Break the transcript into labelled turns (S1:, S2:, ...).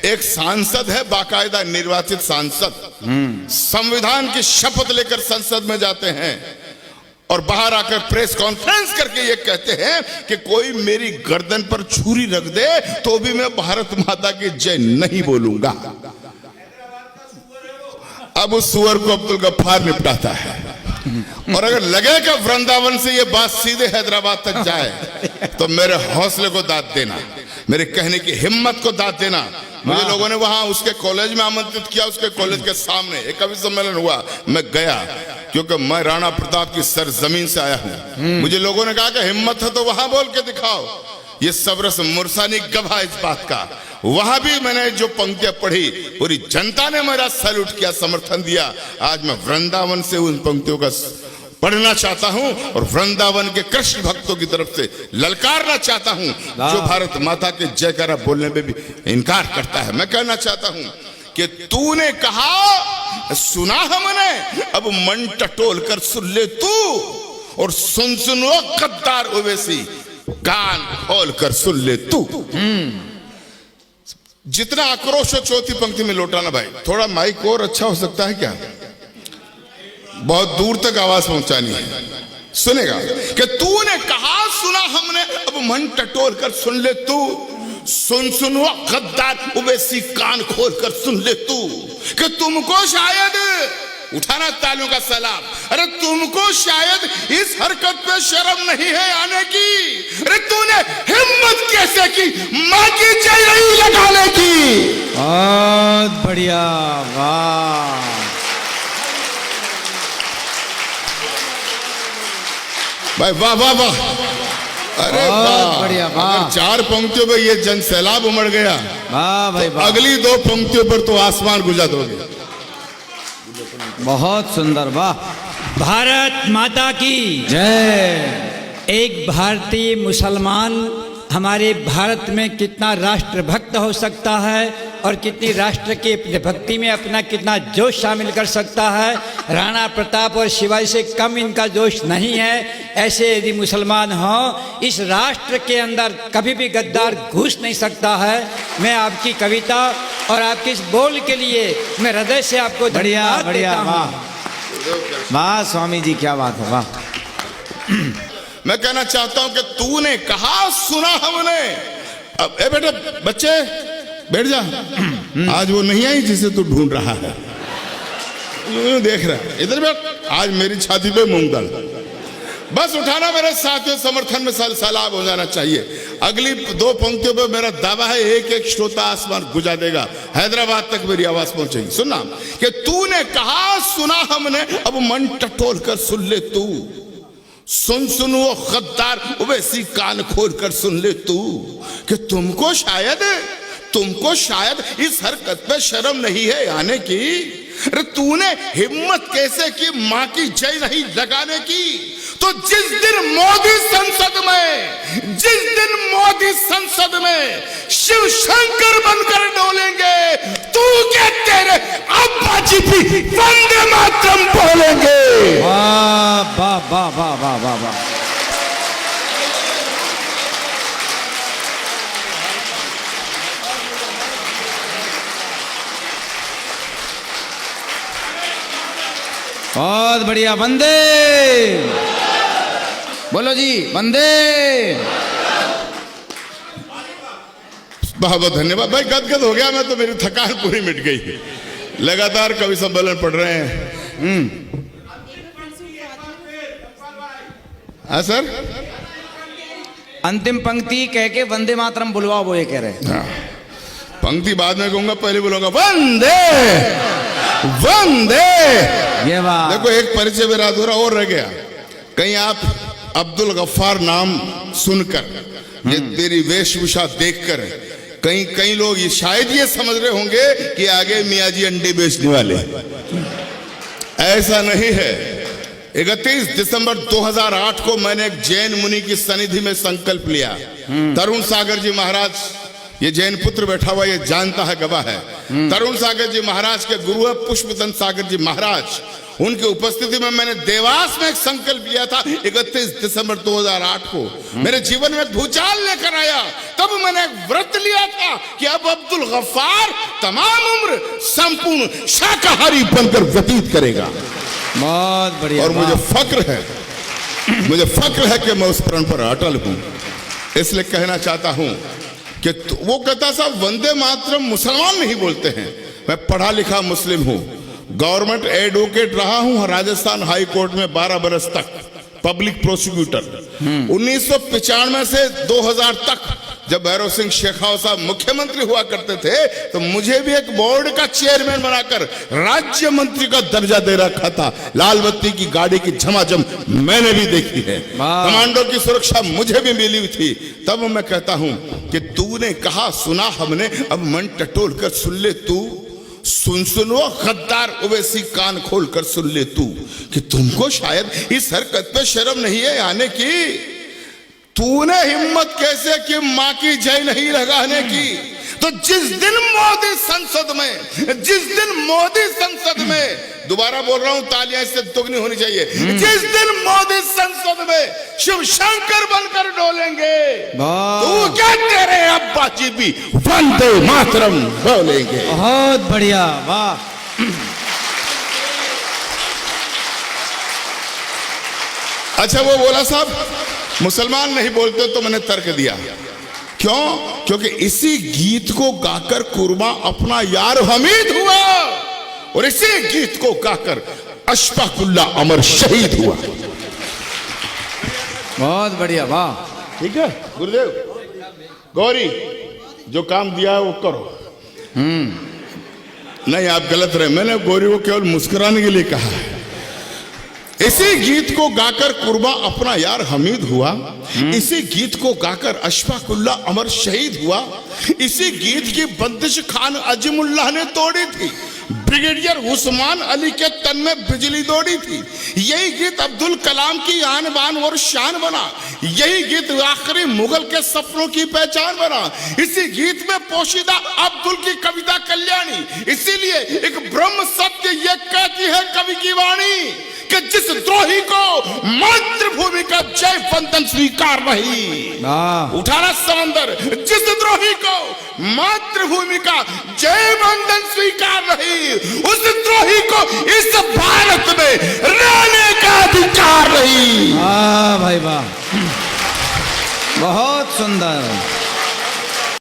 S1: एक सांसद है, बाकायदा निर्वाचित सांसद, संविधान की शपथ लेकर संसद में जाते हैं और बाहर आकर प्रेस कॉन्फ्रेंस करके ये कहते हैं कि कोई मेरी गर्दन पर छुरी रख दे तो भी मैं भारत माता की जय नहीं बोलूंगा। अब उस सुअर को अब्दुल गफ्फार निपटाता है। और अगर लगे कि वृंदावन से ये बात सीधे हैदराबाद तक जाए तो मेरे हौसले को दाद देना, मेरे कहने की हिम्मत को दाद देना। मुझे लोगों ने वहां उसके कॉलेज में आमंत्रित किया, उसके कॉलेज के सामने एक कवि सम्मेलन हुआ, मैं गया क्योंकि मैं राणा प्रताप की सरजमीन से आया हूं। मुझे लोगों ने कहा कि हिम्मत है तो वहां बोल के दिखाओ। ये सबरस मुरसानी गवाह इस बात का। वहां भी मैंने जो पंक्तियां पढ़ी, पूरी जनता ने मेरा सैल्यूट किया, समर्थन दिया। आज मैं वृंदावन से उन पंक्तियों का पढ़ना चाहता हूं और वृंदावन के कृष्ण भक्तों की तरफ से ललकारना चाहता हूं जो भारत माता के जयकारा बोलने में भी इनकार करता है। मैं कहना चाहता हूं कि तूने कहा सुना हमने, अब मन टटोल कर सुन ले तू, और सुन वो गद्दार ओवैसी, कान खोल कर सुन ले तू। जितना आक्रोश हो चौथी पंक्ति में लौटाना भाई। थोड़ा माइक और अच्छा हो सकता है क्या? बहुत दूर तक आवाज पहुंचानी है, सुनेगा कि तूने कहा सुना हमने, अब मन टटोल कर सुन ले तू। सुन वो गद्दार ओवैसी, कान खोल कर सुन ले तू, कि तुमको शायद, उठाना तालियों का सलाम, अरे तुमको शायद इस हरकत पे शर्म नहीं है आने की। अरे तूने हिम्मत कैसे की मां की जय नहीं लगाने की?
S2: बहुत बढ़िया, वाह
S1: भाई, वाह वाह वाह, अरे वाह
S2: बढ़िया, वाह।
S1: चार पंक्तियों पे ये जन सैलाब उमड़ गया,
S2: वाह भाई
S1: तो
S2: वाह।
S1: अगली दो पंक्तियों पर तो आसमान गुजा दोगे।
S2: बहुत सुंदर, वाह।
S3: भारत माता की
S2: जय।
S3: एक भारतीय मुसलमान हमारे भारत में कितना राष्ट्रभक्त हो सकता है और कितनी राष्ट्र की भक्ति में अपना कितना जोश शामिल कर सकता है। राणा प्रताप और शिवाजी से कम इनका जोश नहीं है। ऐसे यदि मुसलमान हों, इस राष्ट्र के अंदर कभी भी गद्दार घुस नहीं सकता है। मैं आपकी कविता और आपके इस बोल के लिए मैं हृदय से आपको
S2: बढ़िया
S3: धन्यवाद
S2: बढ़िया,
S3: देता हूं।
S2: वाह वाह स्वामी जी, क्या बात है, वाह।
S1: मैं कहना चाहता हूं कि तूने कहा सुना हमने। अब ए बेटे, बच्चे बैठ जा। आज वो नहीं आई जिसे तू ढूंढ रहा है, देख रहा है, इधर बैठ। आज मेरी छाती पे मूंग दाल, बस उठाना मेरे साथियों, समर्थन में सलाब हो जाना चाहिए। अगली दो पंक्तियों पे मेरा दावा है एक एक श्रोता आसमान गुजा देगा, हैदराबाद तक मेरी आवाज पहुंचेगी। सुनना कि तूने कहा सुना हमने, अब मन टटोल कर सुन ले तू। सुन वो गद्दार ओवैसी, कान खोल कर सुन ले तू, कि तुमको शायद इस हरकत पे शर्म नहीं है आने की। अरे तूने हिम्मत कैसे की मां की जय नहीं लगाने की? तो जिस दिन मोदी संसद में शिव शंकर बनकर डोलेंगे, तू क्या तेरे अब्बा जी भी वंदे मातरम बोलेंगे।
S2: वाह वाह वाह वाह वाह वाह वाह। बहुत बढ़िया, वंदे बोलो जी, वंदे।
S1: बहुत बहुत धन्यवाद भाई, गदगद हो गया मैं तो, मेरी थकान पूरी मिट गई। लगातार कवि सम्मेलन पढ़ रहे हैं। हाँ सर,
S2: अंतिम पंक्ति कह के वंदे मातरम बुलवाओ, वो ये कह रहे हैं।
S1: हाँ, पंक्ति बाद में कहूंगा, पहले बोलूंगा वंदे वंदे।
S2: ये बात
S1: देखो, एक परिचय मेरा अधूरा और रह गया। कहीं आप अब्दुल गफ्फार नाम सुनकर, ये तेरी वेशभूषा देखकर, कई लोग ये शायद ये समझ रहे होंगे कि आगे मियाँ जी अंडे बेचने वाले। ऐसा नहीं है। 31 दिसंबर 2008 को मैंने एक जैन मुनि की सनिधि में संकल्प लिया। तरुण सागर जी महाराज, ये जैन पुत्र बैठा हुआ, ये जानता है, गवाह है। तरुण सागर जी महाराज के गुरु है पुष्पदंत सागर जी महाराज। उनकी उपस्थिति में मैंने देवास में एक संकल्प लिया था 31 दिसंबर 2008 को। मेरे जीवन में भूचाल लेकर आया। तब मैंने एक व्रत लिया था कि अब अब्दुल गफ्फार तमाम उम्र संपूर्ण शाकाहारी बनकर व्यतीत करेगा।
S2: बहुत बढ़िया।
S1: और मुझे फक्र है कि मैं उस प्रण पर अटल हूं। इसलिए कहना चाहता हूं कि वो कहता साहब वंदे मातरम मुसलमान नहीं बोलते हैं। मैं पढ़ा लिखा मुस्लिम हूं, गवर्नमेंट एडवोकेट रहा हूं राजस्थान हाई कोर्ट में 12 बरस तक, पब्लिक प्रोसिक्यूटर। 1995 से 2000 तक जब भैरव सिंह शेखावत साहब मुख्यमंत्री हुआ करते थे तो मुझे भी एक बोर्ड का चेयरमैन बनाकर राज्य मंत्री का दर्जा दे रखा था। लाल बत्ती की गाड़ी की झमाझम मैंने भी देखी है, कमांडो की सुरक्षा मुझे भी मिली हुई थी। तब मैं कहता हूं कि तूने कहा सुना हमने, अब मन टटोल कर सुन ले तू, सुनो गद्दार ओवैसी कान खोल कर सुन ले तू, कि तुमको शायद इस हरकत पे शर्म नहीं है आने की। तूने हिम्मत कैसे कि मां की जय नहीं लगाने की। तो जिस दिन मोदी संसद में दोबारा बोल रहा हूं, तालियां इससे दुगनी होनी चाहिए, जिस दिन मोदी संसद में शिव शंकर बनकर डोलेंगे तो क्या तेरे अब्बा जी भी वंदे मातरम बोलेंगे।
S2: बहुत बढ़िया, वाह।
S1: अच्छा वो बोला साहब मुसलमान नहीं बोलते, तो मैंने तर्क दिया क्यों? क्योंकि इसी गीत को गाकर कुर्बा अपना यार हमीद हुआ और इसी गीत को गाकर अशफाकुल्ला अमर शहीद हुआ।
S2: बहुत बढ़िया, वाह।
S1: ठीक है गुरुदेव, गौरी जो काम दिया है वो करो। नहीं आप गलत रहे, मैंने गौरी को केवल मुस्कुराने के लिए कहा है। इसी गीत को गाकर कुर्बा अपना यार हमीद हुआ, इसी गीत को गाकर अशफाकुल्ला अमर शहीद हुआ, इसी गीत की बंदिश खान अजीमुल्लाह ने तोड़ी थी, ब्रिगेडियर उस्मान अली के तन में बिजली दौड़ी थी। यही गीत अब्दुल कलाम की आन बान और शान बना, यही गीत आखिरी मुगल के सपनों की पहचान बना, इसी गीत में पोशीदा अब्दुल की कविता कल्याणी। इसीलिए एक ब्रह्म सत्य ये कहती है कवि की वाणी कि जिस द्रोही को मातृभूमि का जय वंदन स्वीकार नहीं, उठाना समंदर, जिस द्रोही को मातृभूमि का जय वंदन स्वीकार नहीं,